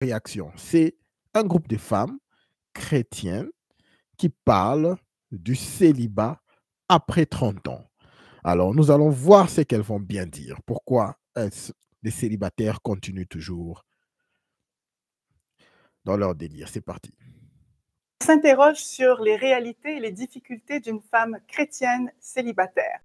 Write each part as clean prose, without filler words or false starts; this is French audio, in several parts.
réaction. C'est un groupe de femmes chrétiennes qui parlent du célibat après 30 ans. Alors, nous allons voir ce qu'elles vont bien dire. Pourquoi les célibataires continuent toujours dans leur délire. C'est parti. On s'interroge sur les réalités et les difficultés d'une femme chrétienne célibataire.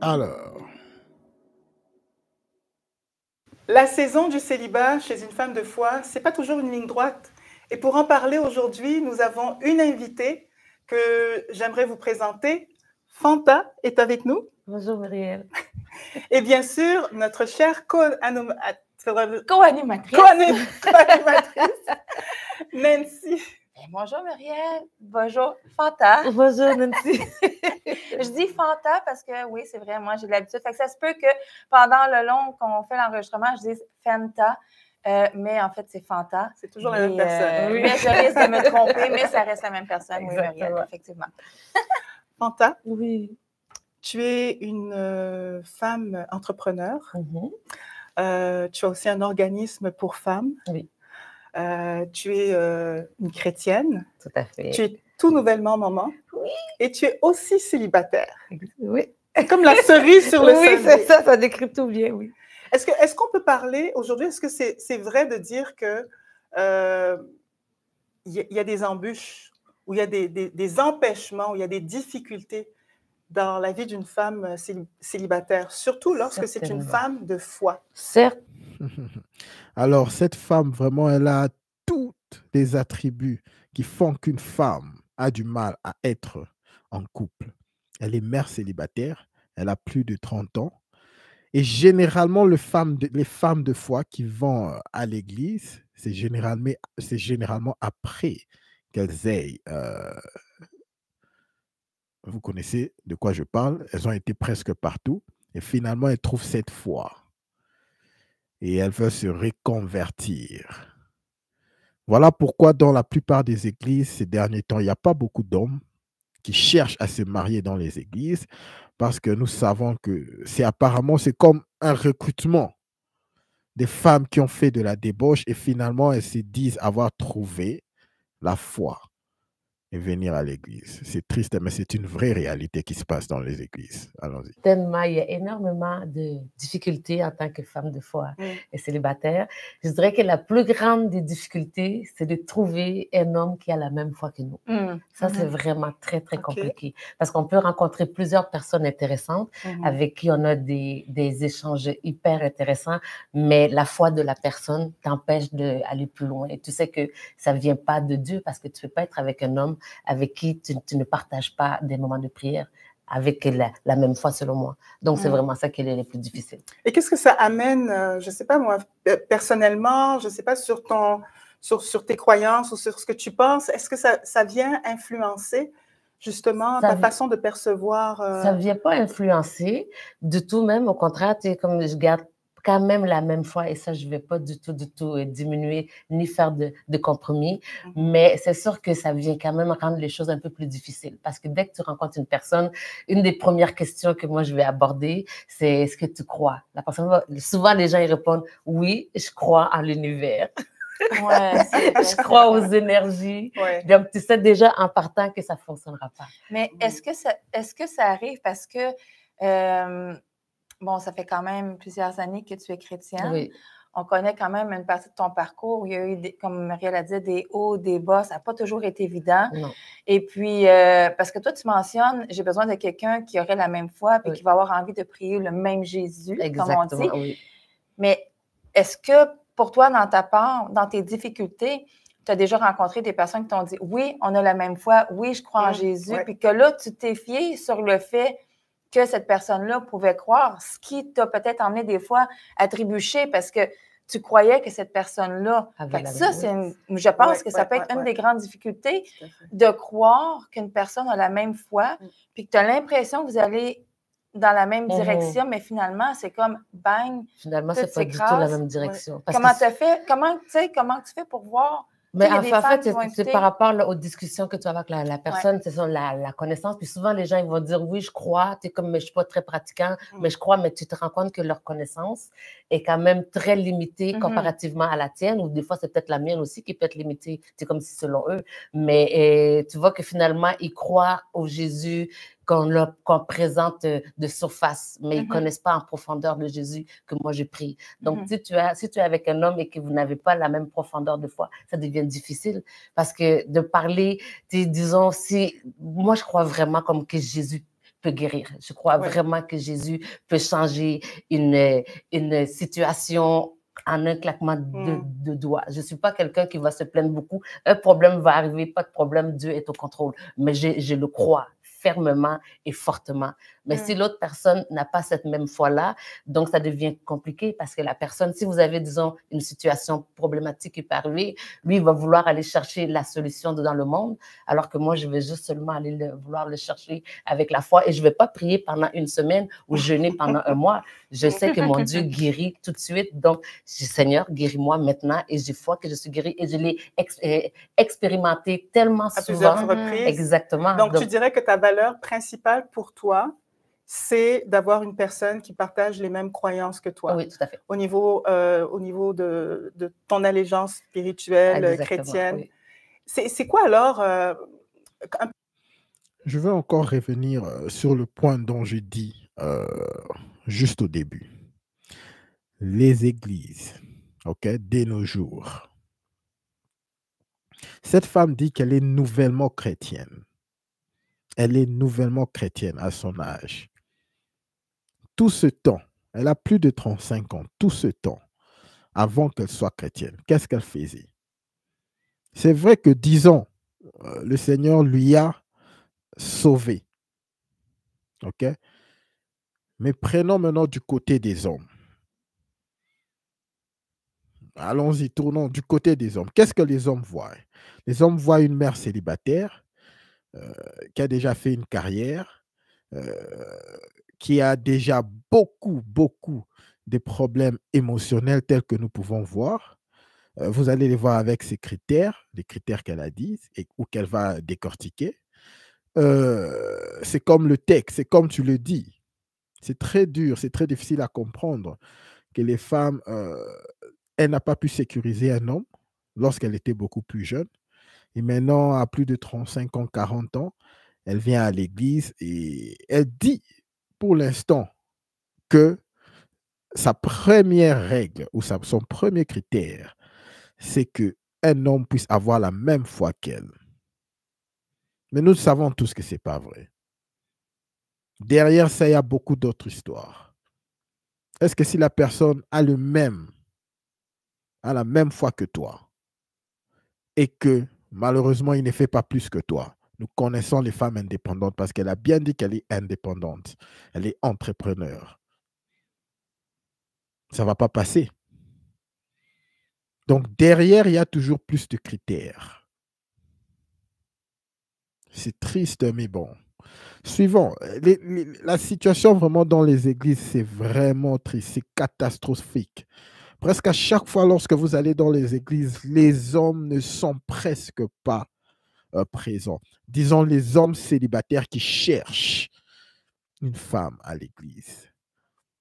Alors, La saison du célibat chez une femme de foi, c'est pas toujours une ligne droite. Et pour en parler aujourd'hui, nous avons une invitée que j'aimerais vous présenter. Fanta est avec nous. Bonjour Muriel. Et bien sûr, notre chère co-animatrice, Nancy. Bonjour Muriel. Bonjour Fanta. Bonjour Nancy. Je dis Fanta parce que oui, c'est vrai, moi j'ai l'habitude. Fait que ça se peut que pendant le long qu'on fait l'enregistrement, je dise Fanta, mais en fait c'est Fanta. C'est toujours la même personne. Oui. Mais je risque de me tromper, mais ça reste la même personne, oui Muriel, effectivement. Fanta, Oui. tu es une femme entrepreneur. Tu as aussi un organisme pour femmes. Oui. Tu es une chrétienne. Tout à fait. Tu es tout nouvellement maman. Oui. Et tu es aussi célibataire. Oui. Comme la cerise sur le Oui, sundae. c'est ça décrit tout bien, oui. Est-ce qu'on peut parler aujourd'hui, est-ce que c'est vrai de dire que y a des embûches, ou il y a des empêchements, ou il y a des difficultés dans la vie d'une femme célibataire, surtout lorsque c'est une femme de foi? Certes. Alors, cette femme, vraiment, elle a tous les attributs qui font qu'une femme a du mal à être en couple. Elle est mère célibataire, elle a plus de 30 ans. Et généralement, les femmes de foi qui vont à l'église, c'est généralement après qu'elles aient, vous connaissez de quoi je parle, elles ont été presque partout, et finalement, elles trouvent cette foi. Et elles veulent se reconvertir. Voilà pourquoi dans la plupart des églises, ces derniers temps, il n'y a pas beaucoup d'hommes qui cherchent à se marier dans les églises, parce que nous savons que c'est comme un recrutement des femmes qui ont fait de la débauche et finalement elles se disent avoir trouvé la foi et venir à l'église. C'est triste, mais c'est une vraie réalité qui se passe dans les églises. Allons-y. Tellement, il y a énormément de difficultés en tant que femme de foi et célibataire. Je dirais que la plus grande des difficultés, c'est de trouver un homme qui a la même foi que nous. Ça, c'est vraiment très, très compliqué. Parce qu'on peut rencontrer plusieurs personnes intéressantes avec qui on a des échanges hyper intéressants, mais la foi de la personne t'empêche d'aller plus loin. Et tu sais que ça ne vient pas de Dieu parce que tu ne peux pas être avec un homme avec qui tu ne partages pas des moments de prière avec la même foi, selon moi. Donc, c'est vraiment ça qui est le plus difficile. Et qu'est-ce que ça amène, je ne sais pas moi, personnellement, je ne sais pas sur tes croyances ou sur ce que tu penses, est-ce que ça vient influencer justement ta façon de percevoir? Ça ne vient pas influencer du tout, même au contraire, comme je garde quand même la même foi et ça, je ne vais pas du tout diminuer ni faire de compromis, mais c'est sûr que ça vient quand même rendre les choses un peu plus difficiles parce que dès que tu rencontres une personne, une des premières questions que moi je vais aborder, c'est est-ce que tu crois? La personne souvent les gens ils répondent oui, je crois en l'univers. Je crois aux énergies. Donc, tu sais déjà en partant que ça ne fonctionnera pas. Mais est-ce que ça arrive parce que bon, ça fait quand même plusieurs années que tu es chrétienne. Oui. On connaît quand même une partie de ton parcours où il y a eu, comme Muriel a dit, des hauts, des bas. Ça n'a pas toujours été évident. Non. Et puis, parce que toi, tu mentionnes, j'ai besoin de quelqu'un qui aurait la même foi et qui va avoir envie de prier le même Jésus, comme on dit. Oui. Mais est-ce que pour toi, dans tes difficultés, tu as déjà rencontré des personnes qui t'ont dit, oui, on a la même foi, oui, je crois en Jésus, puis que là, tu t'es fié sur le fait que cette personne-là pouvait croire, ce qui t'a peut-être emmené des fois à trébucher parce que tu croyais que cette personne-là. Ça, je pense que ça peut être une des grandes difficultés de croire qu'une personne a la même foi, puis que tu as l'impression que vous allez dans la même direction, mais finalement, c'est comme bang. Finalement, c'est pas du tout la même direction. Parce comment tu fais pour voir? Mais en fait, c'est par rapport aux discussions que tu as avec la personne, c'est la connaissance. Puis souvent, les gens ils vont dire, oui, je crois, tu es comme, mais je ne suis pas très pratiquant, mais je crois, mais tu te rends compte que leur connaissance est quand même très limitée comparativement à la tienne, ou des fois, c'est peut-être la mienne aussi qui peut être limitée, c'est comme si selon eux. Mais tu vois que finalement, ils croient au Jésus qu'on présente de surface, mais ils ne connaissent pas en profondeur le Jésus que moi je prie. Donc, si tu es avec un homme et que vous n'avez pas la même profondeur de foi, ça devient difficile parce que de parler, disons, moi je crois vraiment comme que Jésus peut guérir. Je crois vraiment que Jésus peut changer une situation en un claquement de doigts. Je ne suis pas quelqu'un qui va se plaindre beaucoup. Un problème va arriver, pas de problème, Dieu est au contrôle. Mais je le crois fermement et fortement. Mais si l'autre personne n'a pas cette même foi-là, donc ça devient compliqué parce que la personne, si vous avez, disons, une situation problématique qui peut arriver, lui, il va vouloir aller chercher la solution dans le monde, alors que moi, je vais juste seulement aller vouloir le chercher avec la foi et je ne vais pas prier pendant une semaine ou jeûner pendant un mois. Je sais que mon Dieu guérit tout de suite. Donc, Seigneur, guéris-moi maintenant et j'ai foi que je suis guérie et je l'ai expérimenté tellement souvent. Plusieurs reprises. Exactement. Donc, tu dirais que ta valeur principale pour toi, c'est d'avoir une personne qui partage les mêmes croyances que toi. Oui, tout à fait. Au niveau de ton allégeance spirituelle, chrétienne. Oui. C'est quoi alors Je veux encore revenir sur le point dont j'ai dit juste au début. Les églises, dès nos jours. Cette femme dit qu'elle est nouvellement chrétienne. Elle est nouvellement chrétienne à son âge. Tout ce temps, elle a plus de 35 ans, tout ce temps, avant qu'elle soit chrétienne, qu'est-ce qu'elle faisait? C'est vrai que, disons, le Seigneur lui a sauvé. OK? Mais prenons maintenant du côté des hommes. Allons-y, tournons du côté des hommes. Qu'est-ce que les hommes voient? Les hommes voient une mère célibataire qui a déjà fait une carrière, qui a déjà beaucoup de problèmes émotionnels tels que nous pouvons voir. Vous allez les voir avec ces critères, les critères qu'elle a dit ou qu'elle va décortiquer. C'est comme le texte, c'est comme tu le dis. C'est très dur, c'est très difficile à comprendre que les femmes, elle n'a pas pu sécuriser un homme lorsqu'elle était beaucoup plus jeune. Et maintenant, à plus de 35 ans, 40 ans, elle vient à l'église et elle dit pour l'instant que sa première règle ou son premier critère, c'est qu'un homme puisse avoir la même foi qu'elle. Mais nous savons tous que ce n'est pas vrai. Derrière ça, il y a beaucoup d'autres histoires. Est-ce que si la personne a la même foi que toi et que malheureusement, il ne fait pas plus que toi, nous connaissons les femmes indépendantes parce qu'elle a bien dit qu'elle est indépendante. Elle est entrepreneur. Ça ne va pas passer. Donc, derrière, il y a toujours plus de critères. C'est triste, mais bon. Suivant. La situation vraiment dans les églises, c'est vraiment triste. C'est catastrophique. Presque à chaque fois, lorsque vous allez dans les églises, les hommes ne sont presque pas présents. Disons les hommes célibataires qui cherchent une femme à l'église.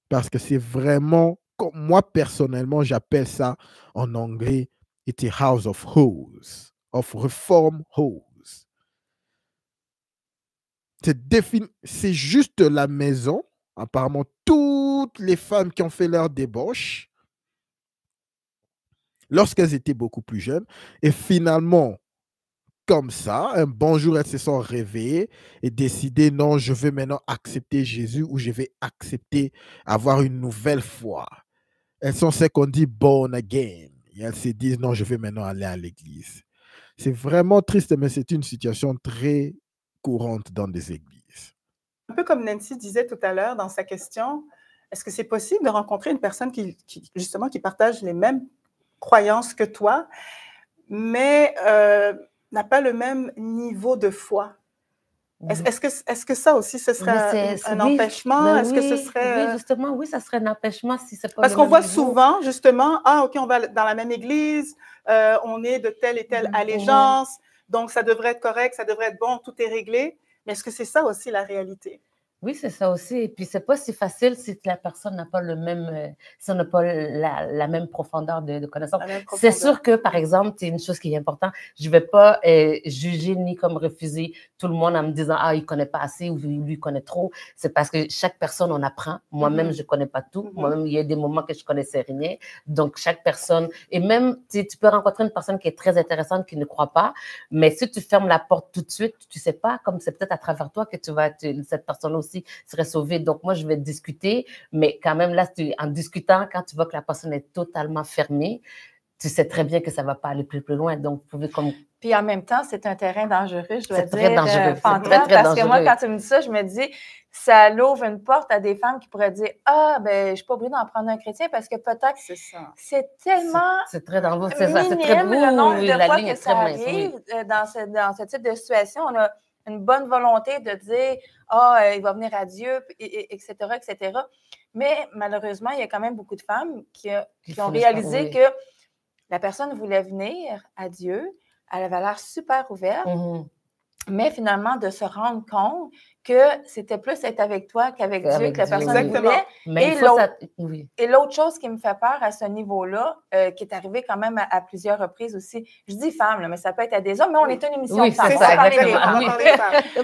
Parce que c'est vraiment, comme moi personnellement, j'appelle ça en anglais, it's a house of hoes, of reform hoes. C'est juste la maison, apparemment toutes les femmes qui ont fait leur débauche lorsqu'elles étaient beaucoup plus jeunes, et finalement, comme ça, un bon jour, elles se sont réveillées et décidé, non, je veux maintenant accepter Jésus ou je vais accepter avoir une nouvelle foi. Elles sont celles qu'on dit born again. Et elles se disent, non, je vais maintenant aller à l'église. C'est vraiment triste, mais c'est une situation très courante dans des églises. Un peu comme Nancy disait tout à l'heure dans sa question, est-ce que c'est possible de rencontrer une personne justement, qui partage les mêmes croyances que toi, mais n'a pas le même niveau de foi? Est-ce que ça aussi, ce serait un empêchement? Est-ce que ce serait... Oui, justement, oui, ça serait un empêchement si c'est pas Parce qu'on voit souvent, justement, OK, on va dans la même église, on est de telle et telle allégeance, donc ça devrait être correct, ça devrait être bon, tout est réglé. Mais est-ce que c'est ça aussi la réalité? Oui, c'est ça aussi. Et puis, c'est pas si facile si la personne n'a pas le même, si on n'a pas la même profondeur de connaissance. C'est sûr que, par exemple, c'est une chose qui est importante. Je vais pas juger ni comme refuser tout le monde en me disant, ah, il connaît pas assez ou lui, il connaît trop. C'est parce que chaque personne, on apprend. Moi-même, je connais pas tout. Moi-même, il y a des moments que je connaissais rien. Donc, chaque personne, et même, tu peux rencontrer une personne qui est très intéressante, qui ne croit pas, mais si tu fermes la porte tout de suite, tu sais pas, comme c'est peut-être à travers toi que tu vas être cette personne aussi serait sauvée. Donc, moi, je vais discuter, mais quand même, là, en discutant, quand tu vois que la personne est totalement fermée, tu sais très bien que ça ne va pas aller plus loin. Donc, vous pouvez comme... Puis en même temps, c'est un terrain dangereux, je dois dire. C'est très dangereux. Fanta, parce que moi, quand tu me dis ça, je me dis, ça l'ouvre une porte à des femmes qui pourraient dire, ah, ben, je ne suis pas obligée d'en prendre un chrétien parce que peut-être, c'est tellement c'est très dangereux, c'est ça. C'est très le nombre de fois que ça arrive dans ce type de situation. On a une bonne volonté de dire, ah, il va venir à Dieu, etc., etc. Mais malheureusement, il y a quand même beaucoup de femmes qui ont réalisé que la personne voulait venir à Dieu, elle avait l'air super ouverte, mais finalement, de se rendre compte que c'était plus être avec toi qu'avec Dieu, que la personne voulait. Mais et l'autre chose qui me fait peur à ce niveau-là, qui est arrivé quand même à plusieurs reprises aussi, je dis femmes, là, mais ça peut être à des hommes, mais on est une émission de femmes.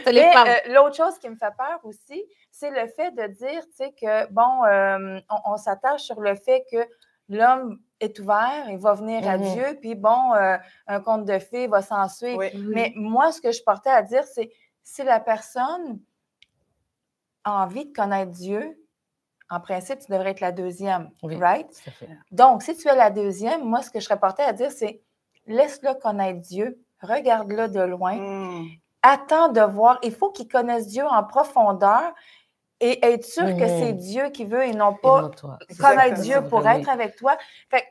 Mais l'autre chose qui me fait peur aussi, c'est le fait de dire, tu sais, que, bon, on s'attache sur le fait que l'homme est ouvert, il va venir à Dieu, puis bon, un conte de fées va s'en suivre. Mais moi, ce que je portais à dire, c'est si la personne a envie de connaître Dieu, en principe, tu devrais être la deuxième, right? Donc, si tu es la deuxième, moi, ce que je serais portée à dire, c'est laisse-le connaître Dieu, regarde-le de loin, attends de voir. Il faut qu'il connaisse Dieu en profondeur et être sûr que c'est Dieu qui veut et non pas connaître Dieu pour être avec toi. Fait que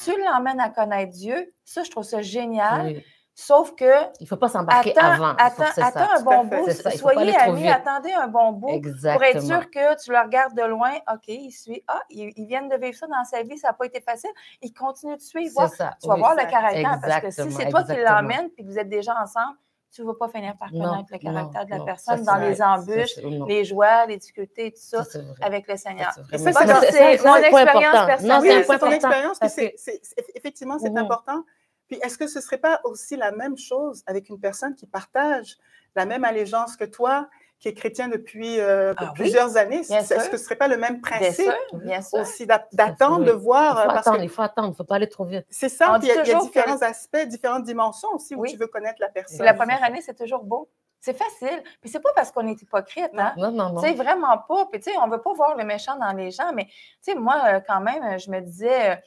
tu l'emmènes à connaître Dieu. Ça, je trouve ça génial. Sauf que... Il ne faut pas s'embarquer avant. Attends un bon bout. Soyez amis, attendez un bon bout pour être sûr que tu le regardes de loin. OK, il suit. Ah, ils viennent de vivre ça dans sa vie, ça n'a pas été facile. Ils continuent de suivre. Tu vas voir le caractère. Parce que si c'est toi qui l'emmènes et que vous êtes déjà ensemble, tu ne vas pas finir par connaître le caractère de la personne dans les embûches, les joies, les difficultés, tout ça, avec le Seigneur. C'est mon expérience personnelle. Oui, c'est ton expérience. Effectivement, c'est important. Puis, est-ce que ce ne serait pas aussi la même chose avec une personne qui partage la même allégeance que toi, qui est chrétien depuis plusieurs années? Est-ce que ce ne serait pas le même principe aussi d'attendre, de voir? Il faut attendre, il ne faut pas aller trop vite. C'est ça, puis il y a différents aspects, différentes dimensions aussi où tu veux connaître la personne. La première année, c'est toujours beau. C'est facile. Puis c'est pas parce qu'on est hypocrite, hein? Non. Tu sais, vraiment pas. Puis tu sais, on veut pas voir le méchant dans les gens, mais tu sais, moi, quand même, je me disais...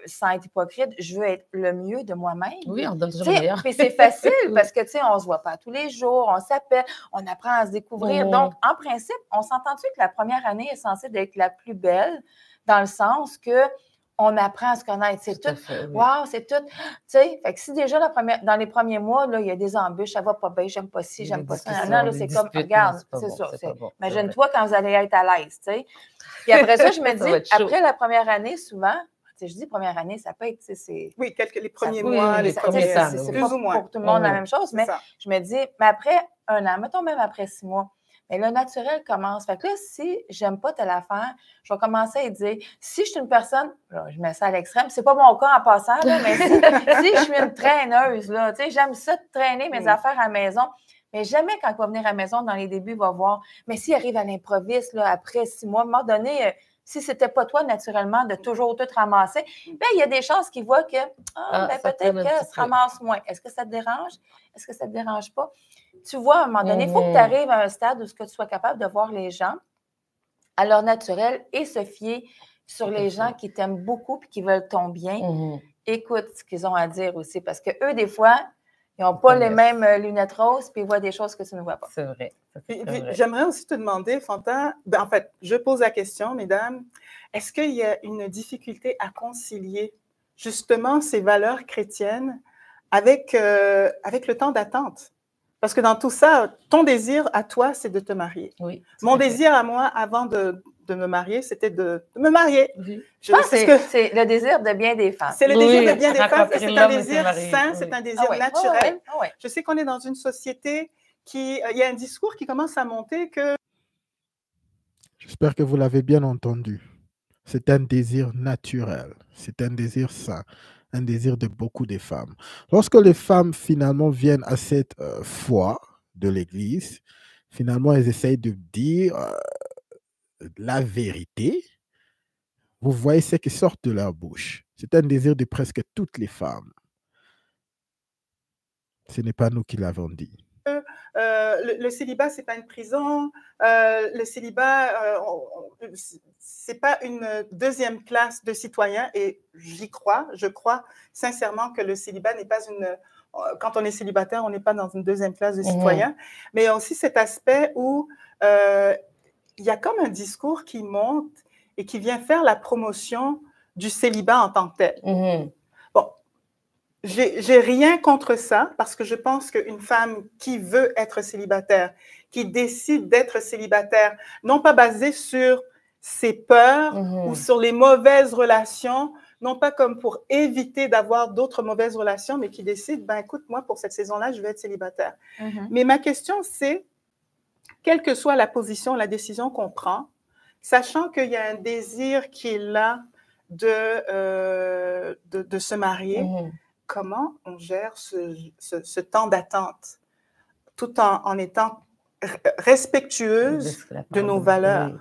sans être hypocrite, je veux être le mieux de moi-même. Oui, on donne toujours le meilleur. Puis c'est facile parce que, tu sais, on ne se voit pas tous les jours, on s'appelle, on apprend à se découvrir. Donc, en principe, on s'entend-tu que la première année est censée être la plus belle dans le sens que on apprend à se connaître. C'est tout. Wow, c'est tout. Tu sais, fait que si déjà dans les premiers mois, là, il y a des embûches, ça va pas bien, j'aime pas ci, j'aime pas ça. Non, là, c'est comme, regarde, c'est ça. Imagine-toi quand vous allez être à l'aise, tu sais. Puis après ça, je me dis, après la première année, souvent, je dis première année, ça peut être, c'est... Oui, les premiers mois, les premiers temps. C'est plus ou moins. Pour tout le monde la même chose, mais je me dis, mais après un an, mettons même après 6 mois, mais le naturel commence. Fait que là, si j'aime pas telle affaire, je vais commencer à dire, si je suis une personne, là, je mets ça à l'extrême, c'est pas mon cas en passant, là, mais si je suis une traîneuse, là, tu sais, j'aime ça de traîner mes affaires à la maison, mais jamais quand il va venir à la maison, dans les débuts, il va voir, mais s'il arrive à l'improviste, là, après 6 mois, à un moment donné, si c'était pas toi, naturellement, de toujours tout ramasser, bien, il y a des chances qu'il voit que, peut-être qu'elle se ramasse moins. Est-ce que ça te dérange? Est-ce que ça te dérange pas? Tu vois, à un moment donné, il faut que tu arrives à un stade où tu sois capable de voir les gens à leur naturel et se fier sur les gens qui t'aiment beaucoup et qui veulent ton bien. Écoute ce qu'ils ont à dire aussi, parce qu'eux, des fois, Ils n'ont pas les mêmes lunettes roses, puis ils voient des choses que tu ne vois pas. C'est vrai. J'aimerais aussi te demander, Fanta, en fait, je pose la question, mesdames, est-ce qu'il y a une difficulté à concilier justement ces valeurs chrétiennes avec le temps d'attente? Parce que dans tout ça, ton désir à toi, c'est de te marier. Oui. Mon désir à moi, avant de me marier, c'était de me marier. Oui. C'est le désir de bien des femmes. C'est le désir de bien des femmes. C'est un désir sain, c'est un désir naturel. Je sais qu'on est dans une société il y a un discours qui commence à monter que... J'espère que vous l'avez bien entendu. C'est un désir naturel, c'est un désir sain, un désir de beaucoup de femmes. Lorsque les femmes finalement viennent à cette foi de l'Église, finalement elles essayent de dire la vérité. Vous voyez ce qui sort de leur bouche. C'est un désir de presque toutes les femmes. Ce n'est pas nous qui l'avons dit. Le célibat, ce n'est pas une prison. Le célibat, ce n'est pas une deuxième classe de citoyens. Et j'y crois. Je crois sincèrement que le célibat n'est pas une... Quand on est célibataire, on n'est pas dans une deuxième classe de citoyens. Mais il y a aussi cet aspect où il y a comme un discours qui monte et qui vient faire la promotion du célibat en tant que tel. Bon, j'ai rien contre ça parce que je pense qu'une femme qui veut être célibataire, qui décide d'être célibataire, non pas basée sur ses peurs ou sur les mauvaises relations, non pas comme pour éviter d'avoir d'autres mauvaises relations, mais qui décide, ben écoute, moi, pour cette saison-là, je vais être célibataire. Mais ma question, c'est, quelle que soit la position, la décision qu'on prend, sachant qu'il y a un désir qui est là de se marier, comment on gère ce temps d'attente tout en étant respectueuse de nos valeurs?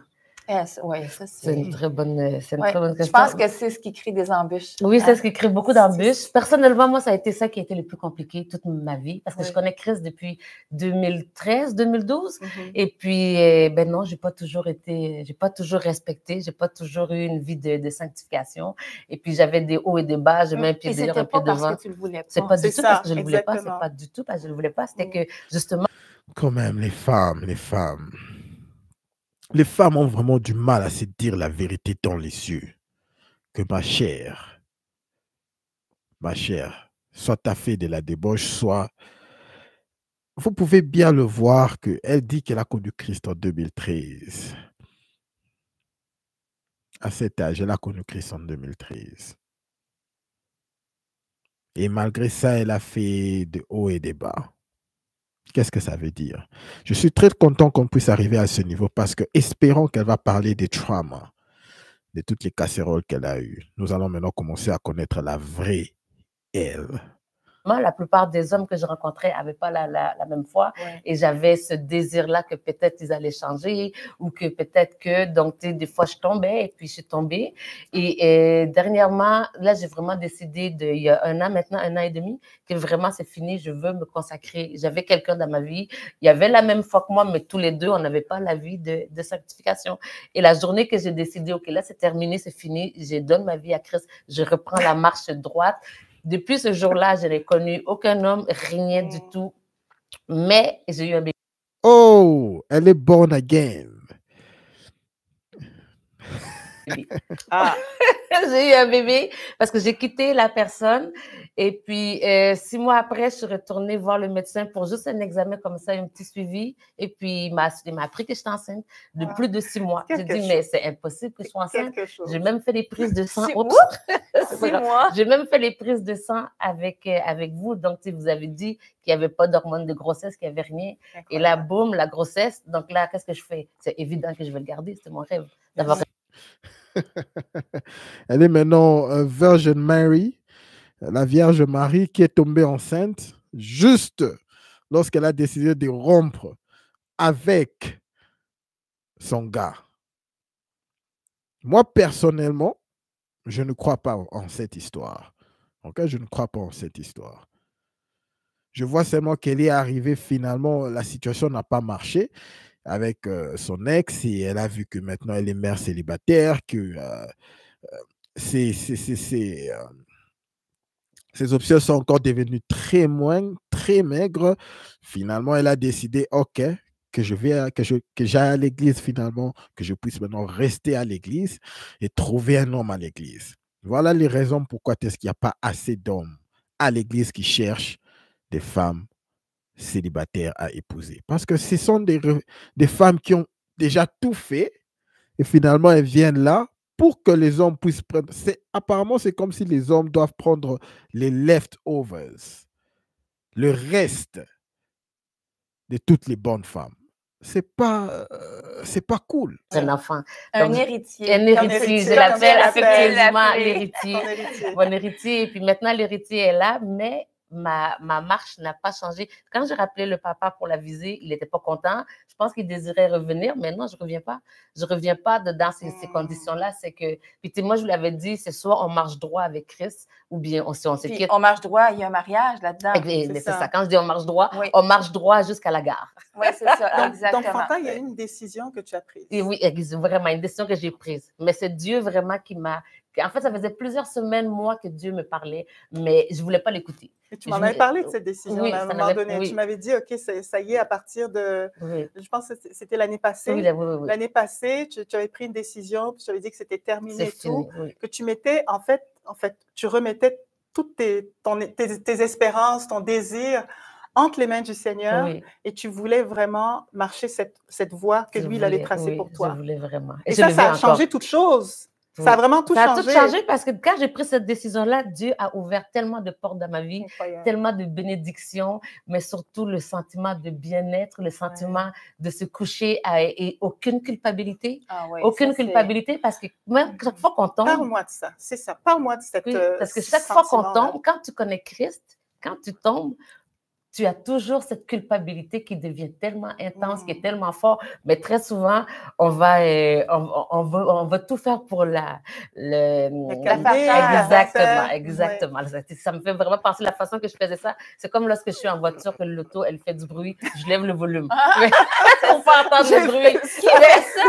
Oui, ça c'est une très bonne question. Je pense que c'est ce qui crée des embûches. Oui, c'est ce qui crée beaucoup d'embûches. Personnellement, moi, ça a été ça qui a été le plus compliqué toute ma vie parce que je connais Chris depuis 2013, 2012. Et puis, ben non, j'ai pas toujours respecté, j'ai pas toujours eu une vie de sanctification. Et puis, j'avais des hauts et des bas, je mets un pied derrière, un pied devant. Parce que tu le voulais pas. C'est pas du tout parce que je le voulais pas, c'est pas du tout parce que je le voulais pas. C'était que, justement... Quand même, les femmes. Les femmes ont vraiment du mal à se dire la vérité dans les yeux. Que ma chère, soit tu as fait de la débauche, soit... Vous pouvez bien le voir qu'elle dit qu'elle a connu Christ en 2013. À cet âge, elle a connu Christ en 2013. Et malgré ça, elle a fait de hauts et des bas. Qu'est-ce que ça veut dire? Je suis très content qu'on puisse arriver à ce niveau parce que, espérons qu'elle va parler des traumas, de toutes les casseroles qu'elle a eues. Nous allons maintenant commencer à connaître la vraie elle. La plupart des hommes que je rencontrais n'avaient pas la même foi et j'avais ce désir-là que peut-être ils allaient changer ou que peut-être que, donc, des fois, je tombais et puis je suis tombée. Et dernièrement, là, j'ai vraiment décidé, il y a un an maintenant, 1 an et demi, que vraiment, c'est fini, je veux me consacrer. J'avais quelqu'un dans ma vie, il y avait la même foi que moi, mais tous les deux, on n'avait pas la vie de sanctification. Et la journée que j'ai décidé, OK, là, c'est terminé, c'est fini, je donne ma vie à Christ, je reprends la marche droite. Depuis ce jour-là, je n'ai connu aucun homme, rien du tout. Mais j'ai eu un bébé. Oh, elle est born again. J'ai eu un bébé parce que j'ai quitté la personne. Et puis, 6 mois après, je suis retournée voir le médecin pour juste un examen comme ça, un petit suivi. Et puis, il m'a appris que j'étais enceinte de plus de 6 mois. J'ai dit, mais c'est impossible que je sois enceinte. J'ai même fait les prises de sang. 6 mois? J'ai même fait les prises de sang avec vous. Donc, vous avez dit qu'il n'y avait pas d'hormones de grossesse, qu'il n'y avait rien. Et là, boum, la grossesse. Donc là, qu'est-ce que je fais? C'est évident que je vais le garder. C'était mon rêve d'avoir... Elle est maintenant Virgin Mary, la Vierge Marie qui est tombée enceinte juste lorsqu'elle a décidé de rompre avec son gars. Moi, personnellement, je ne crois pas en cette histoire. Okay? Je ne crois pas en cette histoire. Je vois seulement qu'elle est arrivée finalement, la situation n'a pas marché avec son ex et elle a vu que maintenant elle est mère célibataire, que ses options sont encore devenues très très maigre. Finalement, elle a décidé, OK, que j'aille à l'église finalement, que je puisse maintenant rester à l'église et trouver un homme à l'église. Voilà les raisons pourquoi est-ce qu'il n'y a pas assez d'hommes à l'église qui cherchent des femmes célibataires à épouser. Parce que ce sont des femmes qui ont déjà tout fait et finalement elles viennent là pour que les hommes puissent prendre. Apparemment, c'est comme si les hommes doivent prendre les leftovers, le reste de toutes les bonnes femmes. C'est pas cool. Un enfant. Un héritier. Un héritier, je l'appelle effectivement l'héritier. Mon héritier. Et puis maintenant, l'héritier est là, mais ma marche n'a pas changé. Quand j'ai rappelé le papa pour la visée, il n'était pas content. Je pense qu'il désirait revenir, mais non, je ne reviens pas. Je ne reviens pas dans ces conditions-là. C'est que, puis moi, je vous l'avais dit, c'est soit on marche droit avec Christ, ou bien on se quitte. On marche droit, il y a un mariage là-dedans. C'est ça. Quand je dis on marche droit jusqu'à la gare. Oui, c'est ça, exactement. Donc, Fanta, il y a une décision que tu as prise. Et oui, vraiment, une décision que j'ai prise. Mais c'est Dieu vraiment qui m'a... En fait, ça faisait plusieurs semaines, moi, que Dieu me parlait, mais je ne voulais pas l'écouter. Et tu m'en avais parlé de cette décision à un moment donné. Oui. Tu m'avais dit, OK, ça y est, à partir de... Oui. Je pense que c'était l'année passée. Oui. L'année passée, tu avais pris une décision, puis tu avais dit que c'était terminé et tout. Oui. Que tu mettais, en fait, tu remettais toutes tes espérances, ton désir entre les mains du Seigneur, et tu voulais vraiment marcher cette voie que lui, il allait tracer pour toi. Je voulais vraiment. Et ça a changé toute chose. Ça a vraiment tout changé. Ça a tout changé parce que quand j'ai pris cette décision-là, Dieu a ouvert tellement de portes dans ma vie, tellement de bénédictions, mais surtout le sentiment de bien-être, le sentiment de se coucher et aucune culpabilité. Aucune culpabilité parce que même chaque fois qu'on tombe... Parle-moi de ça, c'est ça. Parle-moi de cette parce que chaque fois qu'on tombe, quand tu connais Christ, quand tu tombes, tu as toujours cette culpabilité qui devient tellement intense, qui est tellement fort. Mais très souvent, on va tout faire pour exactement. Ça me fait vraiment penser la façon que je faisais ça. C'est comme lorsque je suis en voiture, que l'auto, elle fait du bruit, je lève le volume. Pour pas entendre le bruit. Qui fait ça?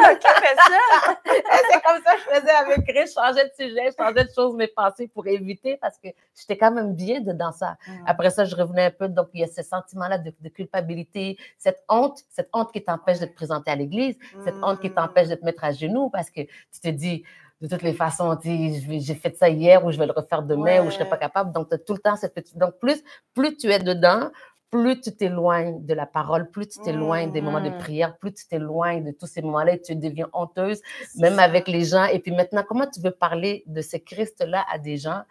C'est comme ça que je faisais avec Chris. Je changeais de sujet, je changeais de choses, mes pensées pour éviter parce que j'étais quand même bien dedans ça. Après ça, je revenais un peu. Donc, il y a ce sentiment-là de culpabilité, cette honte qui t'empêche de te présenter à l'église, cette honte qui t'empêche de te mettre à genoux parce que tu te dis, de toutes les façons, j'ai fait ça hier ou je vais le refaire demain ou je ne serai pas capable. Donc, tu as tout le temps cette petite... Donc, plus tu es dedans, plus tu t'éloignes de la parole, plus tu t'éloignes des moments de prière, plus tu t'éloignes de tous ces moments-là et tu deviens honteuse, même avec les gens. Et puis maintenant, comment tu veux parler de ce Christ-là à des gens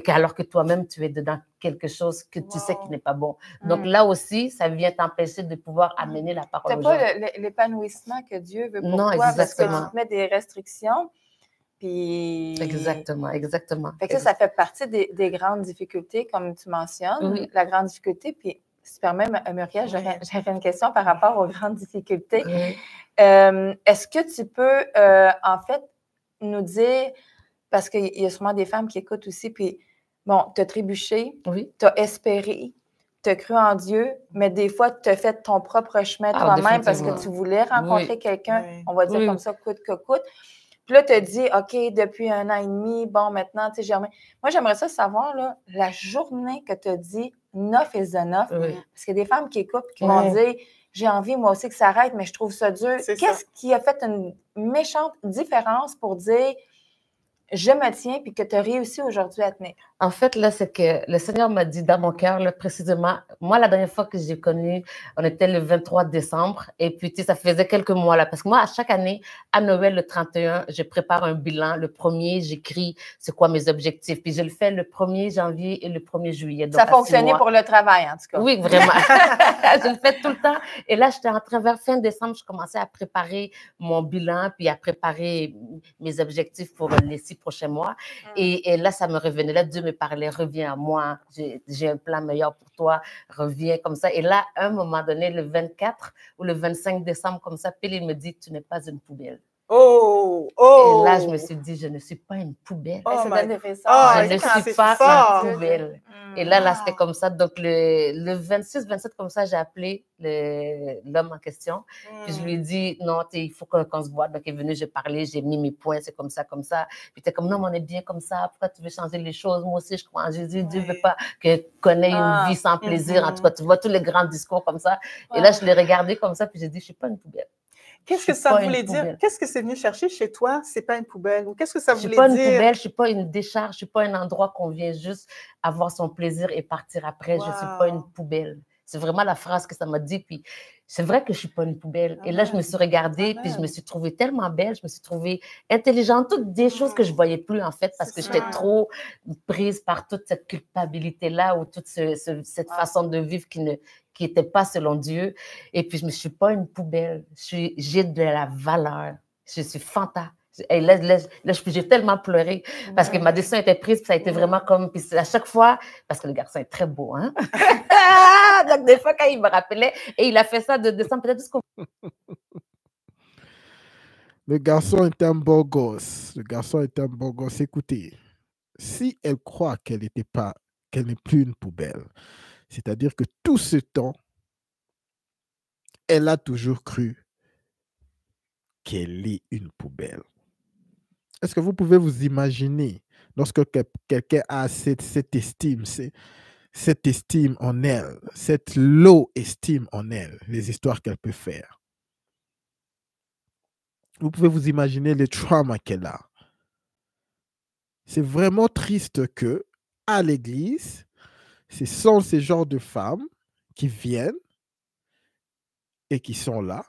alors que toi-même, tu es dedans quelque chose que tu sais qui n'est pas bon. Donc là aussi, ça vient t'empêcher de pouvoir amener la parole aux gens. Tu n'as pas l'épanouissement que Dieu veut pour toi exactement. Parce que tu te mets des restrictions. Puis... Exactement. Fait que ça fait partie des grandes difficultés, comme tu mentionnes, la grande difficulté. Puis, si tu permets, Muriel, j'avais une question par rapport aux grandes difficultés. Est-ce que tu peux, en fait, nous dire... Parce qu'il y a sûrement des femmes qui écoutent aussi, puis bon, tu as trébuché, tu as espéré, tu as cru en Dieu, mais des fois, tu as fait ton propre chemin toi-même parce que tu voulais rencontrer quelqu'un, on va dire comme ça, coûte que coûte. Puis là, tu as dit, OK, depuis 1 an et demi, bon, maintenant, tu sais, Germain. Moi, j'aimerais ça savoir, là, la journée que tu as dit, enough is enough, parce qu'il y a des femmes qui écoutent, qui vont dire, j'ai envie, moi aussi, que ça arrête, mais je trouve ça dur. Qu'est-ce qui a fait une méchante différence pour dire, je me tiens, puis que tu as réussi aujourd'hui à tenir? En fait, là, c'est que le Seigneur m'a dit dans mon cœur, là, précisément, moi, la dernière fois que j'ai connu, on était le 23 décembre, et puis, tu sais, ça faisait quelques mois, là, parce que moi, à chaque année, à Noël, le 31, je prépare un bilan. Le 1er, j'écris c'est quoi mes objectifs, puis je le fais le 1er janvier et le 1er juillet. Donc, ça fonctionnait pour le travail, en tout cas. Oui, vraiment. Je le fais tout le temps. Et là, j'étais en train, vers fin décembre, je commençais à préparer mon bilan, puis à préparer mes objectifs pour les 6 prochains mois. Et là, ça me revenait. Là, Dieu me parlait, reviens à moi, j'ai un plan meilleur pour toi, reviens comme ça. Et là, à un moment donné, le 24 ou le 25 décembre, comme ça, Pile, il me dit, tu n'es pas une poubelle. Et là, je me suis dit, je ne suis pas une poubelle. Je ne suis pas une poubelle. Et là, c'était comme ça. Donc, le 26, 27, comme ça, j'ai appelé l'homme en question. Puis je lui ai dit, non, il faut qu'on se voit. Donc, il est venu, j'ai parlé, j'ai mis mes points, c'est comme ça, comme ça. Puis il était comme, non, mais on est bien comme ça. Pourquoi tu veux changer les choses? Moi aussi, je crois en Jésus. Dieu ne veut pas qu'on ait une vie sans plaisir. En tout cas, tu vois tous les grands discours comme ça. Et là, je l'ai regardé comme ça, puis j'ai dit, je ne suis pas une poubelle. Qu'est-ce que ça voulait dire? Qu'est-ce que c'est venu chercher chez toi? C'est pas une poubelle. Ou qu'est-ce que ça voulait dire? Je ne suis pas une poubelle, je ne suis pas une décharge, je ne suis pas un endroit qu'on vient juste avoir son plaisir et partir après. Je ne suis pas une poubelle. C'est vraiment la phrase que ça m'a dit. Puis c'est vrai que je ne suis pas une poubelle. Et là, je me suis regardée, puis je me suis trouvée tellement belle, je me suis trouvée intelligente, toutes des choses que je ne voyais plus, en fait, parce que j'étais trop prise par toute cette culpabilité-là ou toute cette façon de vivre qui n'était pas selon Dieu. Et puis, je ne suis pas une poubelle. J'ai de la valeur. Je suis Fanta. Et là, j'ai tellement pleuré parce que ma décision était prise, puis ça a été vraiment comme... Puis à chaque fois, parce que le garçon est très beau, hein? Donc, des fois, quand il me rappelait, et il a fait ça de décembre, peut-être jusqu'au... Le garçon est un beau gosse. Le garçon est un beau gosse. Écoutez, si elle croit qu'elle n'est plus une poubelle, c'est-à-dire que tout ce temps, elle a toujours cru qu'elle est une poubelle. Est-ce que vous pouvez vous imaginer, lorsque quelqu'un a cette estime, cette estime en elle, cette low estime en elle, les histoires qu'elle peut faire? Vous pouvez vous imaginer les traumas qu'elle a. C'est vraiment triste que, à l'église, ce sont ces genres de femmes qui viennent et qui sont là,